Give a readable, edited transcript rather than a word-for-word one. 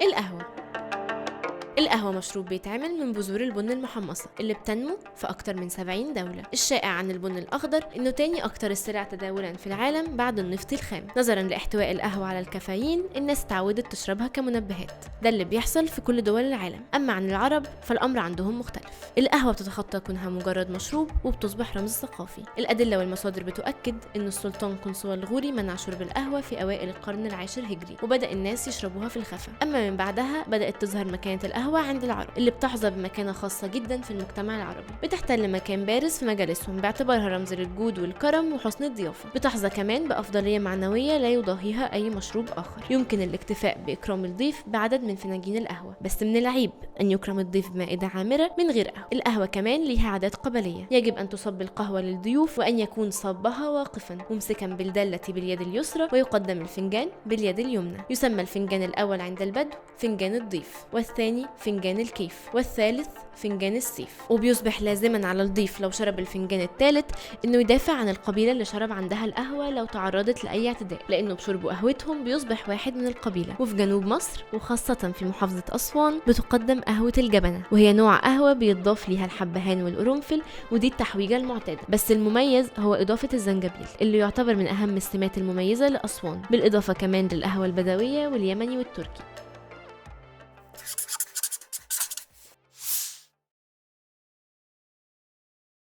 القهوة مشروب بيتعمل من بذور البن المحمصة اللي بتنمو في أكتر من 70 دولة. الشائع عن البن الأخضر إنه تاني أكتر السلع تداولا في العالم بعد النفط الخام. نظرا لاحتواء القهوة على الكافيين، الناس اتعودت تشربها كمنبهات، ده اللي بيحصل في كل دول العالم. أما عن العرب فالأمر عندهم مختلف. القهوة بتتخطى كونها مجرد مشروب وبتصبح رمز ثقافي. الأدلة والمصادر بتؤكد إن السلطان قنصوة الغوري منع شرب القهوة في أوائل القرن العاشر هجري، وبدأ الناس يشربوها في الخفا. أما من بعدها بدأت تظهر مكانة القهوة عند العرب اللي بتحظى بمكانة خاصة جدا في المجتمع العربي. بتحتل مكان بارز في مجالسهم باعتبارها رمز للجود والكرم وحسن الضيافة. بتحظى كمان بأفضلية معنوية لا يضاهيها أي مشروب آخر. يمكن الاكتفاء بإكرام الضيف بعدد من فناجين القهوة، بس من العيب أن يكرم الضيف بمائدة عامرة من غير قهوة. القهوة كمان ليها عادات قبلية، يجب أن تصب القهوة للضيوف وأن يكون صبها واقفا ممسكا بالدلة باليد اليسرى، ويقدم الفنجان باليد اليمنى. يسمى الفنجان الأول عند البدو فنجان الضيف، والثاني فنجان الكيف، والثالث فنجان السيف. وبيصبح لازما على الضيف لو شرب الفنجان الثالث انه يدافع عن القبيله اللي شرب عندها القهوه لو تعرضت لاي اعتداء، لانه بشرب قهوتهم بيصبح واحد من القبيله. وفي جنوب مصر وخاصه في محافظه اسوان بتقدم قهوه الجبنه، وهي نوع قهوه بيضاف ليها الحبهان والقرنفل، ودي التحويجه المعتاده. بس المميز هو اضافه الزنجبيل اللي يعتبر من اهم السمات المميزه لاسوان، بالاضافه كمان للقهوه البدويه واليمني والتركي.